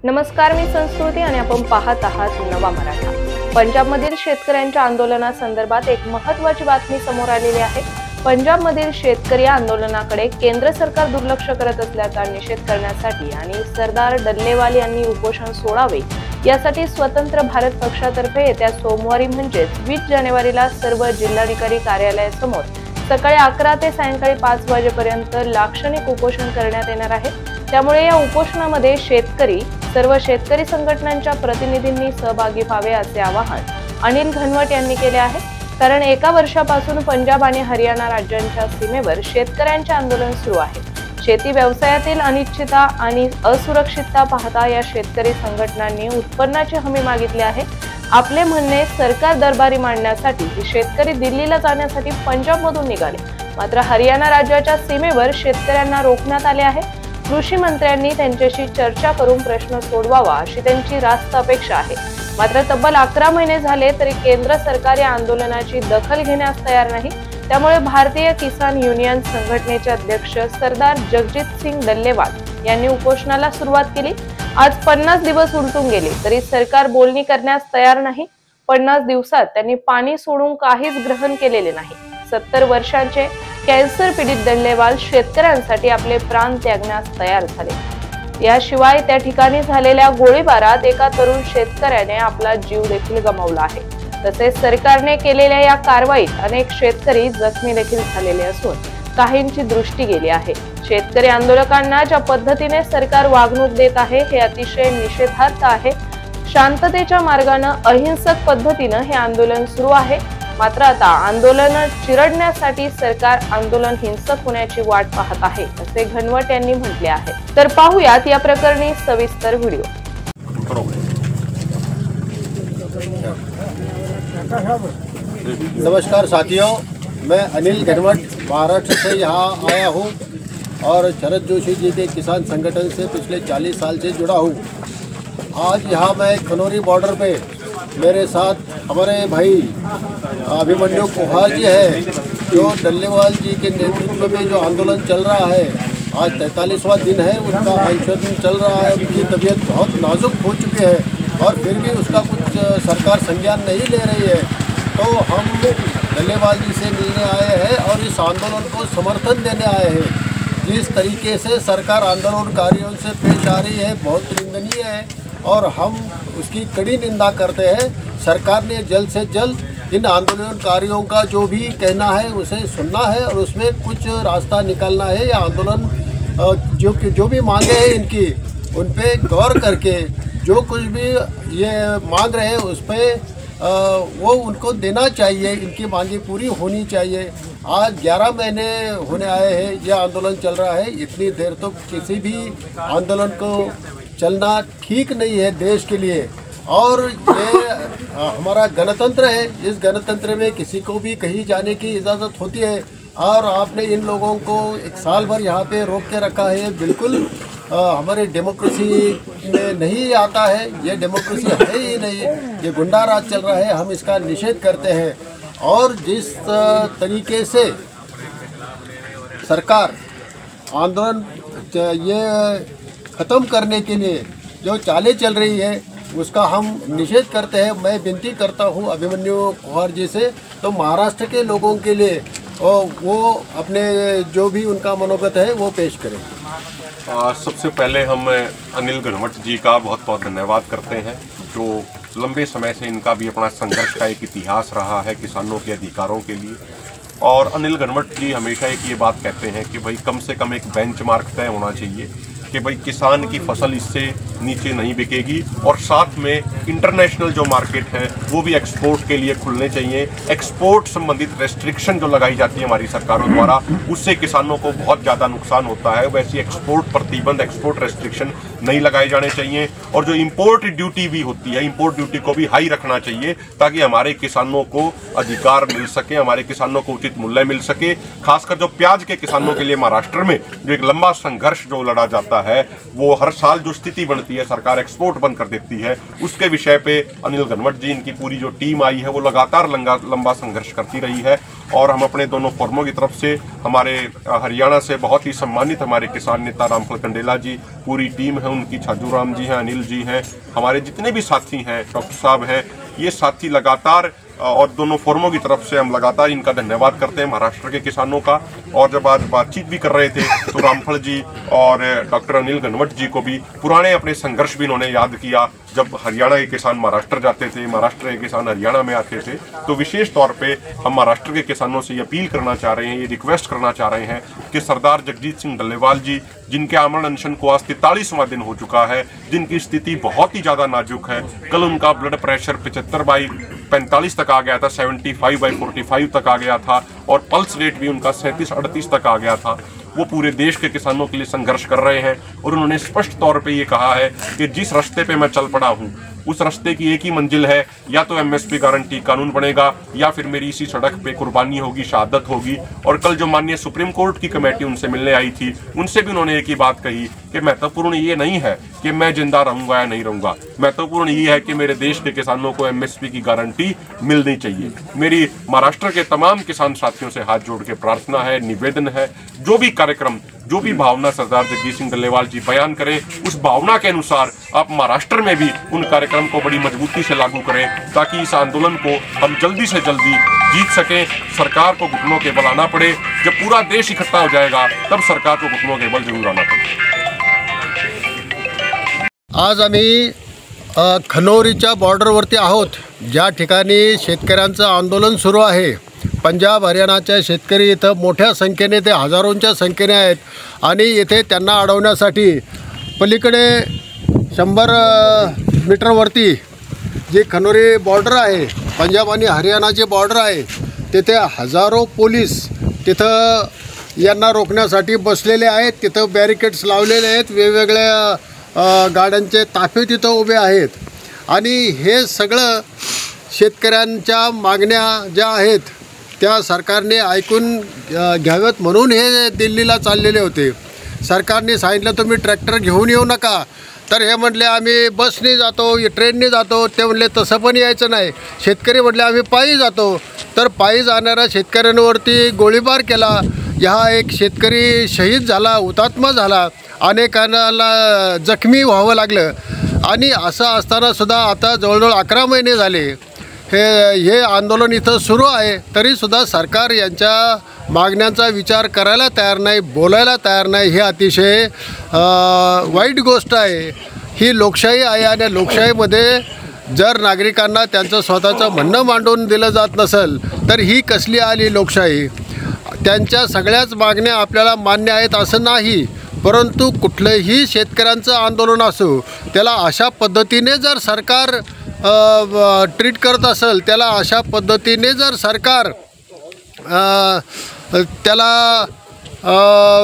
नमस्कार, मी संस्कृती आणि आपण पाहत आहात नवा मराठा। पंजाबमधील शेतकऱ्यांच्या आंदोलनासंदर्भात एक महत्त्वाची बातमी समोर आलेली आहे। पंजाबमधील शेतकरी आंदोलनाकडे केंद्र सरकार दुर्लक्ष करत असल्याचा निषेध करण्यासाठी आणि सरदार डल्लेवाल यांनी उपोषण सोडावे यासाठी स्वतंत्र भारत पक्षातर्फे येत्या सोमवारी म्हणजेच 20 जानेवारीला सर्व जिल्हाधिकारी कार्यालयासमोर सकाळी 11 ते सायंकाळी 5 वाजेपर्यंत लाक्षणिक उपोषण करण्यात येणार आहे। त्यामुळे या उपोषणामध्ये सर्व शेतकरी संघटनांच्या प्रतिनिधींनी सहभागी व्हावे असे आवाहन अनिल घनवट यांनी केले आहे। कारण एका वर्षापासून पंजाब आणि हरियाणा राज्यांच्या सीमेवर शेतकऱ्यांचे आंदोलन सुरू आहे। शेती व्यवसायातील अनिश्चितता आणि असुरक्षितता पाहता या शेतकरी संघटनांनी उत्पन्नाची हमी मागितली आहे। आपले म्हणणे सरकार दरबारी मांडण्यासाठी शेतकरी दिल्लीला जाण्यासाठी पंजाबमधून निघाले, मात्र हरियाणा राज्याच्या सीमेवर शेतकऱ्यांना रोखण्यात आले आहे। कृषी मंत्र्यांनी त्यांच्याशी चर्चा करून प्रश्न सोडवावा अशी त्यांची रास्त अपेक्षा आहे। मात्र तब्बल 11 महिने झाले तरी केंद्र सरकार या आंदोलनाची दखल घेण्यास तयार नाही। त्यामुळे भारतीय किसान युनियन संघटनेचे अध्यक्ष सरदार जगजीत सिंग डल्लेवाल यांनी उपोषणाला सुरुवात केली। आज 50 दिवस उलटून गेले तरी सरकार बोलणी करण्यास तयार नाही। 50 दिवसात त्यांनी पाणी सोडून काहीच ग्रहण केलेले नाही। 70 वर्षांचे कॅन्सर पीडित डल्लेवाल शेतकऱ्यांसाठी आपले प्राण त्यागण्यास तयार झाले। याशिवाय त्या ठिकाणी झालेल्या गोळीबारात एका तरुण शेतकऱ्याने आपला जीव देखील गमावला आहे। तसेच सरकारने केलेल्या या कारवाईत अनेक शेतकरी जखमी देखील झालेले असून काहींची दृष्टी गेली आहे। शेतकरी आंदोलकांना ज्या पद्धतीने सरकार वागणूक देत आहे हे अतिशय निषेधार्ह आहे। शांततेच्या मार्गाने अहिंसक पद्धतीने हे आंदोलन सुरू आहे। मात्र आता आंदोलन चिरडण्यासाठी सरकार आंदोलन हिंसक होण्याची वाट पाहत आहे असे घनवट यांनी म्हटले आहे। तर पाहूयात या प्रकरणी सविस्तर व्हिडिओ। नमस्कार साथियों, मैं अनिल घनवट महाराष्ट्र से यहाँ आया हूँ और शरद जोशी जी के किसान संगठन से पिछले 40 साल से जुड़ा हूँ। आज यहाँ मैं खनौरी बॉर्डर पे मेरे साथ हमारे भाई अभिमन्यु कुहार जी है, जो डल्लेवाल जी के नेतृत्व में जो आंदोलन चल रहा है। आज 43वां दिन है उसका आंदोलन चल रहा है। उनकी तबीयत बहुत नाजुक हो चुकी है और फिर भी उसका कुछ सरकार संज्ञान नहीं ले रही है। तो हम डल्लेवाल जी से मिलने आए हैं और इस आंदोलन को समर्थन देने आए हैं। जिस तरीके से सरकार आंदोलनकारियों से पेश आ रही है बहुत निंदनीय है और हम उसकी कड़ी निंदा करते हैं। सरकार ने जल्द से जल्द इन आंदोलनकारियों का जो भी कहना है उसे सुनना है और उसमें कुछ रास्ता निकालना है। या आंदोलन जो भी मांगे हैं इनकी, उन पे गौर करके जो कुछ भी ये मांग रहे हैं उस पर वो उनको देना चाहिए। इनकी मांगे पूरी होनी चाहिए। आज 11 महीने होने आए हैं यह आंदोलन चल रहा है। इतनी देर तो किसी भी आंदोलन को चलना ठीक नहीं है देश के लिए। और ये हमारा गणतंत्र है, इस गणतंत्र में किसी को भी कहीं जाने की इजाज़त होती है। और आपने इन लोगों को 1 साल भर यहाँ पे रोक के रखा है। बिल्कुल हमारे डेमोक्रेसी में नहीं आता है, ये डेमोक्रेसी है ही नहीं, ये गुंडा राज चल रहा है। हम इसका निषेध करते हैं। और जिस तरीके से सरकार आंदोलन ये ख़त्म करने के लिए जो चालें चल रही है उसका हम निषेध करते हैं। मैं विनती करता हूं अभिमन्यु कुहार जी से, तो महाराष्ट्र के लोगों के लिए वो अपने जो भी उनका मनोगत है वो पेश करें। सबसे पहले हम अनिल घनवट जी का बहुत बहुत धन्यवाद करते हैं, जो लंबे समय से इनका भी अपना संघर्ष का एक इतिहास रहा है किसानों के अधिकारों के लिए। और अनिल घनवट जी हमेशा एक ये बात कहते हैं कि भाई कम से कम एक बेंचमार्क तय होना चाहिए कि भाई किसान की फसल इससे नीचे नहीं बिकेगी। और साथ में इंटरनेशनल जो मार्केट है वो भी एक्सपोर्ट के लिए खुलने चाहिए। एक्सपोर्ट संबंधित रेस्ट्रिक्शन जो लगाई जाती है हमारी सरकारों द्वारा उससे किसानों को बहुत ज़्यादा नुकसान होता है। वैसी एक्सपोर्ट प्रतिबंध, एक्सपोर्ट रेस्ट्रिक्शन नहीं लगाए जाने चाहिए। और जो इम्पोर्ट ड्यूटी भी होती है, इम्पोर्ट ड्यूटी को भी हाई रखना चाहिए ताकि हमारे किसानों को अधिकार मिल सके, हमारे किसानों को उचित मूल्य मिल सके। खासकर जो प्याज के किसानों के लिए महाराष्ट्र में जो एक लंबा संघर्ष जो लड़ा जाता है, वो हर साल जो स्थिति बनती है सरकार एक्सपोर्ट बंद कर देती है, उसके विषय पे अनिल घनवट जी, इनकी पूरी जो टीम आई है वो लगातार लंबा संघर्ष करती रही है। और हम अपने दोनों फोरमों की तरफ से हमारे हरियाणा से बहुत ही सम्मानित हमारे किसान नेता रामफल कंडेला जी, पूरी टीम है उनकी, छाजू राम जी हैं, अनिल जी हैं, हमारे जितने भी साथी हैं, डॉक्टर साहब हैं, ये साथी लगातार और दोनों फोरमों की तरफ से हम लगातार इनका धन्यवाद करते हैं महाराष्ट्र के किसानों का। और जब आज बातचीत भी कर रहे थे तो रामफल जी और डॉक्टर अनिल घनवट जी को भी पुराने अपने संघर्ष भी इन्होंने याद किया। जब हरियाणा के किसान महाराष्ट्र जाते थे, महाराष्ट्र के किसान हरियाणा में आते थे, तो विशेष तौर पे हम महाराष्ट्र के किसानों से ये अपील करना चाह रहे हैं, ये रिक्वेस्ट करना चाह रहे हैं कि सरदार जगजीत सिंह डल्लेवाल जी, जिनके आमरण अनशन को आज 43वां दिन हो चुका है, जिनकी स्थिति बहुत ही ज़्यादा नाजुक है, कल उनका ब्लड प्रेशर 75/45 तक आ गया था, 75/45 तक आ गया था, और पल्स रेट भी उनका 37-38 तक आ गया था। वो पूरे देश के किसानों के लिए संघर्ष कर रहे हैं और उन्होंने स्पष्ट तौर पे ये कहा है कि जिस रास्ते पे मैं चल पड़ा हूँ उस रास्ते की एक ही मंजिल है, या तो एमएसपी गारंटी कानून बनेगा या फिर मेरी इसी सड़क पे कुर्बानी होगी, शहादत होगी। और कल जो माननीय सुप्रीम कोर्ट की कमेटी उनसे मिलने आई थी, उनसे भी उन्होंने एक ही बात कही कि महत्वपूर्ण ये नहीं है कि मैं जिंदा रहूंगा या नहीं रहूंगा, महत्वपूर्ण ये है कि मेरे देश के किसानों को एमएसपी की गारंटी मिलनी चाहिए। मेरी महाराष्ट्र के तमाम किसान साथियों से हाथ जोड़ के प्रार्थना है, निवेदन है, जो भी कार्यक्रम, जो भी भावना सरदार जगजीत सिंह डल्लेवाल जी बयान करें, उस भावना के अनुसार आप महाराष्ट्र में भी उन कार्यक्रम को बड़ी मजबूती से लागू करें, ताकि इस आंदोलन को हम जल्दी से जल्दी जीत सकें। सरकार को घुटनों के बल आना पड़े, जब पूरा देश इकट्ठा हो जाएगा तब सरकार को घुटनों के बल जरूर आना पड़े। आज आम्ही खनौरीच्या बॉर्डरवरती आहोत, ज्या ठिकाणी शेतकऱ्यांचं आंदोलन सुरू आहे। पंजाब हरियाणाचे शेतकरी इथं मोठ्या संख्येने, ते हजारोंच्या संख्येने आहेत आणि इथे त्यांना अडवण्यासाठी पलीकडे 100 मीटरवरती जी खनौरी बॉर्डर आहे, पंजाब आणि हरियाणाची बॉर्डर आहे, तिथे हजारो पोलीस तिथं यांना रोखण्यासाठी बसलेले आहेत। तिथं बॅरिकेड्स लावलेले आहेत, वेगवेगळ्या गाड्यांचे ताफे तिथं उभे आहेत आणि हे सगळं शेतकऱ्यांच्या मागण्या ज्या आहेत त्या सरकारने ऐकून घ्याव्यात म्हणून हे दिल्लीला चाललेले होते। सरकारने सांगितलं तुम्ही ट्रॅक्टर घेऊन येऊ नका, तर हे म्हटले आम्ही बसने जातो, ट्रेनने जातो। ते म्हणले तसं पण यायचं नाही। शेतकरी म्हटले आम्ही पायी जातो, तर पायी जाणाऱ्या शेतकऱ्यांवरती गोळीबार केला। हा एक शेतकरी शहीद झाला, हुतात्मा झाला, अनेकांना जखमी व्हावं लागलं। आणि असं असताना सुद्धा आता जवळजवळ 11 महिने झाले हे आंदोलन इथं सुरू आहे, तरीसुद्धा सरकार यांच्या मागण्यांचा विचार करायला तयार नाही, बोलायला तयार नाही। हे अतिशय वाईट गोष्ट आहे। ही लोकशाही आहे आणि लोकशाहीमध्ये जर नागरिकांना त्यांचं स्वतःचं म्हणणं मांडून दिलं जात नसेल तर ही कसली आली लोकशाही। त्यांच्या सगळ्याच मागण्या आपल्याला मान्य आहेत असं नाही, परंतु कुठलंही शेतकऱ्यांचं आंदोलन असो त्याला अशा पद्धतीने जर सरकार ट्रीट करत असेल, त्याला अशा पद्धतीने जर सरकार त्याला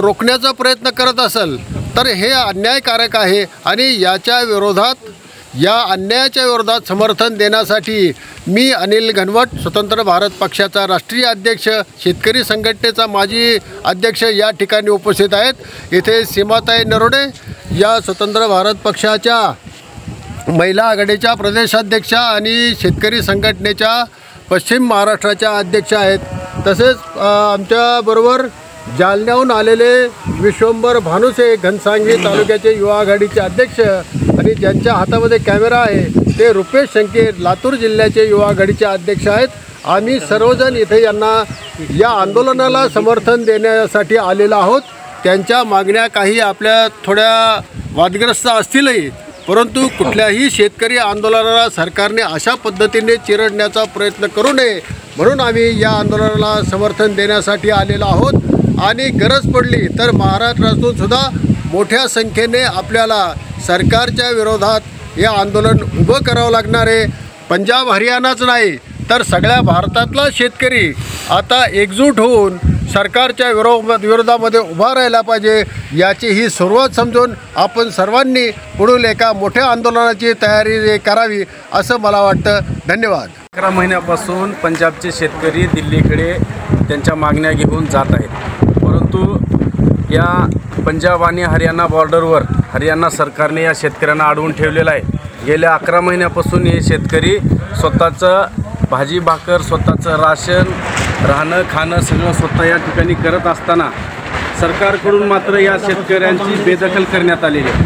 रोखण्याचा प्रयत्न करत असेल तर हे अन्यायकारक आहे। आणि याच्या विरोधात, या अन्यायाच्या विरोधात समर्थन देण्यासाठी मी अनिल घनवट, स्वतंत्र भारत पक्षाचा राष्ट्रीय अध्यक्ष, शेतकरी संघटनेचा माजी अध्यक्ष या ठिकाणी उपस्थित आहेत। इथे सीमाताई नरोडे या स्वतंत्र भारत पक्षाच्या महिला आघाडीच्या प्रदेशाध्यक्षा आणि शेतकरी संघटनेच्या पश्चिम महाराष्ट्राच्या अध्यक्ष आहेत। तसेच आमच्याबरोबर जालन्याहून आलेले विश्वंभर भानुसे, घनसांगवी तालुक्याचे युवा आघाडीचे अध्यक्ष, आणि ज्यांच्या हातामध्ये कॅमेरा आहे ते रुपेश शंके, लातूर जिल्ह्याचे युवा आघाडीचे अध्यक्ष आहेत। आम्ही सर्वजण इथे यांना या आंदोलनाला समर्थन देण्यासाठी आलेलो आहोत। त्यांच्या मागण्या काही आपल्या थोड्या वादग्रस्त असतीलही, परंतु कुठल्याही शेतकरी आंदोलनाला सरकारने अशा पद्धतीने चिरडण्याचा प्रयत्न करू नये म्हणून आम्ही या आंदोलनाला समर्थन देण्यासाठी आलेलो आहोत। आणि गरज पडली तर महाराष्ट्रातून सुद्धा मोठ्या संख्येने आपल्याला सरकारच्या विरोधात हे आंदोलन उभं करावं लागणार आहे। पंजाब हरियाणाच नाही तर सगळ्या भारतातला शेतकरी आता एकजूट होऊन सरकारच्या विरोधामध्ये उभा राहिला पाहिजे। याची ही सुरुवात समजून आपण सर्वांनी पुढील एका मोठ्या आंदोलनाची तयारी करावी असं मला वाटतं। धन्यवाद। 11 महिन्यापासून पंजाबचे शेतकरी दिल्लीकडे त्यांच्या मागण्या घेऊन जात आहेत, परंतु या पंजाब आणि हरियाणा बॉर्डरवर हरियाणा सरकारने या शेतकऱ्यांना अडवून ठेवलेलं आहे। गेल्या 11 महिन्यापासून हे शेतकरी स्वतःचं भाजी भाकर, स्वतःचं राशन राहणं खाणं सगळं स्वतः या ठिकाणी करत असताना सरकारकडून मात्र या शेतकऱ्यांची बेदखल करण्यात आलेली आहे.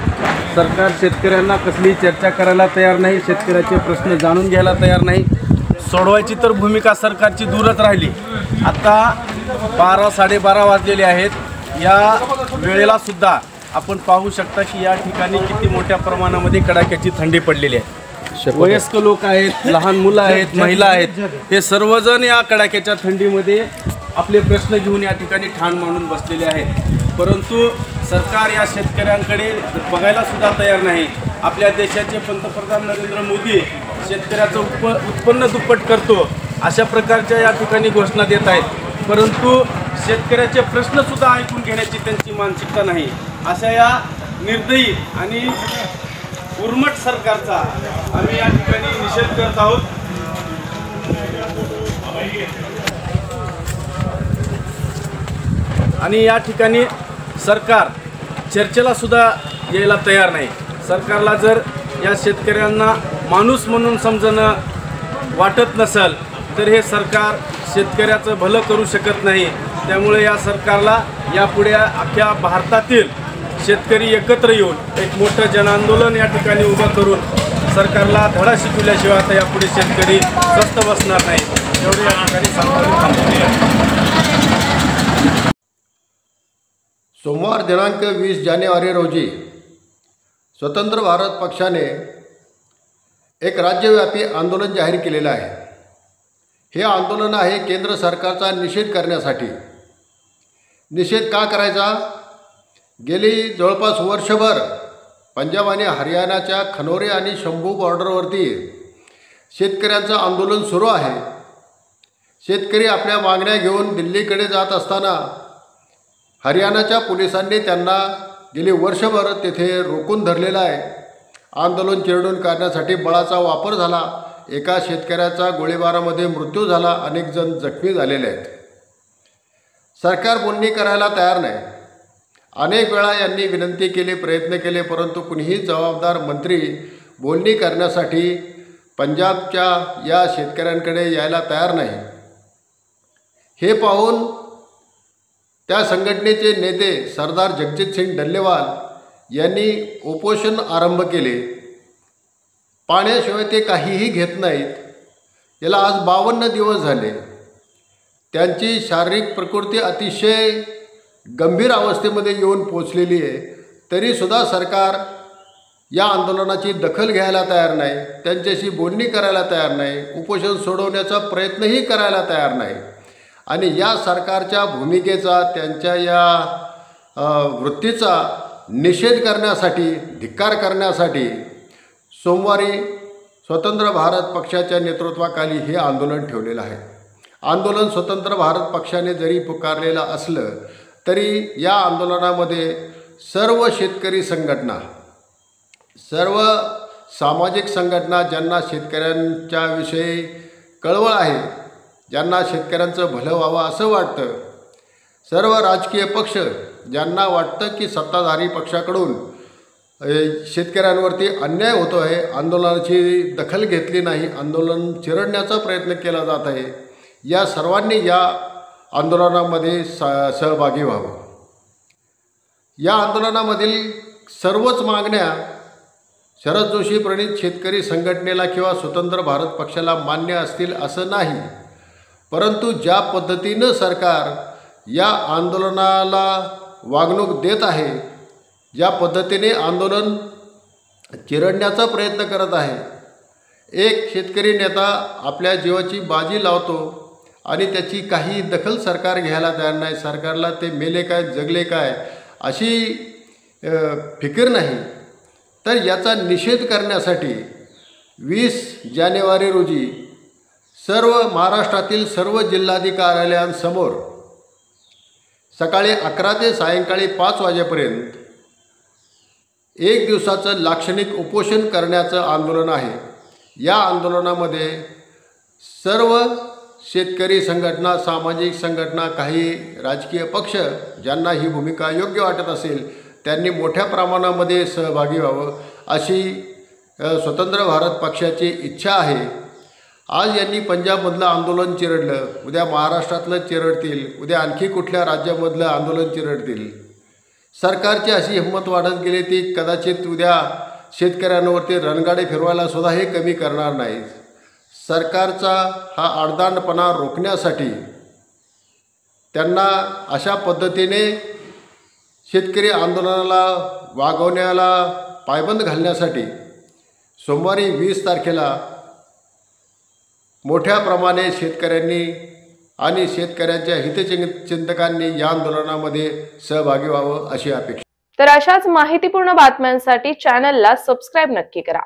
सरकार शेतकऱ्यांना कसलीही चर्चा करायला तयार नाही, शेतकऱ्याचे प्रश्न जाणून घ्यायला तयार नाही. सोडवायची तर भूमिका सरकारची दूरच राहिली. आता 12-12:30 वाजलेले आहेत. या वेळेला सुद्धा आपण पाहू शकता की या ठिकाणी किती मोठ्या प्रमाणामध्ये कडाक्याची थंडी पडलेली आहे. वयस्क लोक आहेत, लहान मुलं आहेत, महिला आहेत, हे सर्वजण या कडाक्याच्या थंडीमध्ये आपले प्रश्न घेऊन या ठिकाणी ठाण मांडून बसलेले आहेत. परंतु सरकार या शेतकऱ्यांकडे बघायला सुद्धा तयार नाही. आपल्या देशाचे पंतप्रधान नरेंद्र मोदी शेतकऱ्याचं उत्पन्न दुप्पट करतो अशा प्रकारच्या या ठिकाणी घोषणा देत आहेत. परंतु शेतकऱ्याचे प्रश्नसुद्धा ऐकून घेण्याची त्यांची मानसिकता नाही. अशा या निर्दयी आणि उर्मट सरकारचा आम्ही या ठिकाणी निषेध करत आहोत. आणि या ठिकाणी सरकार चर्चेला सुद्धा यायला तयार नाही. सरकारला जर या शेतकऱ्यांना माणूस म्हणून समजणं वाटत नसेल तर हे सरकार शेतकऱ्याचं भलं करू शकत नाही. त्यामुळे या सरकारला यापुढे अख्ख्या भारतातील शेतकरी एकत्र येऊन एक मोठं जनआंदोलन या ठिकाणी उभं करून सरकारला धडा शिकवल्याशिवाय आता यापुढे शेतकरी स्वस्थ बसणार नाही. एवढे या ठिकाणी सांगतो. सोमवार दिनांक 20 जानेवारी रोजी स्वतंत्र भारत पक्षाने एक राज्यव्यापी आंदोलन जाहीर केलेलं आहे. हे आंदोलन आहे केंद्र सरकारचा निषेध करण्यासाठी. निषेध का करायचा? गेली जवळपास वर्षभर पंजाब आणि हरियाणाच्या खनोरी आणि शंभू बॉर्डरवरती शेतकऱ्यांचं आंदोलन सुरू आहे. शेतकरी आपल्या मागण्या घेऊन दिल्लीकडे जात असताना हरियाणाच्या पोलिसांनी त्यांना गेली वर्षभर तेथे रोखून धरलेलं आहे. आंदोलन चिरडून काढण्यासाठी बळाचा वापर झाला. एका शेतकऱ्याचा गोळीबारामध्ये मृत्यू झाला. अनेक जण जखमी झालेले आहेत. सरकार बोलणी करायला तयार नाही. अनेक वेळा यांनी विनंती केली, प्रयत्न केले, परंतु कुणीही जबाबदार मंत्री बोलणी करण्यासाठी पंजाबच्या या शेतकऱ्यांकडे यायला तयार नाही. हे पाहून त्या संघटनेचे नेते सरदार जगजीत सिंग डल्लेवाल यांनी उपोषण आरंभ केले. पाण्याशिवाय ते काहीही घेत नाहीत. याला आज 52 दिवस झाले. त्यांची शारीरिक प्रकृती अतिशय गंभीर अवस्थेमध्ये येऊन पोचलेली आहे. तरीसुद्धा सरकार या आंदोलनाची दखल घ्यायला तयार नाही, त्यांच्याशी बोलणी करायला तयार नाही, उपोषण सोडवण्याचा प्रयत्नही करायला तयार नाही. आणि या सरकारच्या भूमिकेचा, त्यांच्या या वृत्तीचा निषेध करण्यासाठी, धिक्कार करण्यासाठी सोमवारी स्वतंत्र भारत पक्षाच्या नेतृत्वाखाली हे आंदोलन ठेवलेलं आहे. आंदोलन स्वतंत्र भारत पक्षाने जरी पुकारलेलं असलं तरी या आंदोलनामध्ये सर्व शेतकरी संघटना, सर्व सामाजिक संघटना ज्यांना शेतकऱ्यांच्या विषयी कळवळ आहे, ज्यांना शेतकऱ्यांचं भलं व्हावं असं वाटतं, सर्व राजकीय पक्ष ज्यांना वाटतं की सत्ताधारी पक्षाकडून शेतकऱ्यांवरती अन्याय होतो आहे, आंदोलनाची दखल घेतली नाही, आंदोलन चिरडण्याचा प्रयत्न केला जात आहे, या सर्वांनी या आंदोलनामध्ये सहभागी व्हावं. या आंदोलनामधील सर्वच मागण्या शरद जोशी प्रणीत शेतकरी संघटनेला किंवा स्वतंत्र भारत पक्षाला मान्य असतील असं नाही. परंतु ज्या पद्धतीनं सरकार या आंदोलनाला वागणूक देत आहे, ज्या पद्धतीने आंदोलन चिरडण्याचा प्रयत्न करत आहे, एक शेतकरी नेता आपल्या जीवाची बाजी लावतो आणि त्याची काही दखल सरकार घ्यायला तयार नाही. सरकारला ते मेले काय जगले काय अशी फिकीर नाही. तर याचा निषेध करण्यासाठी 20 जानेवारी रोजी सर्व महाराष्ट्रातील सर्व जिल्हाधिकार्यालयांसमोर सकाळी 11 ते सायंकाळी 5 वाजेपर्यंत एक दिवसाचं लाक्षणिक उपोषण करण्याचं आंदोलन आहे. या आंदोलनामध्ये सर्व शेतकरी संघटना, सामाजिक संघटना, काही राजकीय पक्ष ज्यांना ही भूमिका योग्य वाटत असेल त्यांनी मोठ्या प्रमाणामध्ये सहभागी व्हावं अशी स्वतंत्र भारत पक्षाची इच्छा आहे. आज यांनी पंजाबमधलं आंदोलन चिरडलं, उद्या महाराष्ट्रातलं चिरडतील, उद्या आणखी कुठल्या राज्यामधलं आंदोलन चिरडतील. सरकारची अशी हिंमत वाढत गेली ती कदाचित उद्या शेतकऱ्यांवरती रणगाडे फिरवायला सुद्धा हे कमी करणार नाही. सरकारचा हा आडदांडपणा रोखण्यासाठी त्यांना अशा पद्धतीने शेतकरी आंदोलनाला वागवण्याला पायबंद घालण्यासाठी सोमवारी 20 तारखेला मोठ्या प्रमाणे शेतकऱ्यांनी आणि शेतकऱ्यांच्या हितचिंतकांनी या आंदोलनामध्ये सहभागी व्हावं अशी अपेक्षा. तर अशाच माहितीपूर्ण बातम्यांसाठी चॅनलला सबस्क्राईब नक्की करा.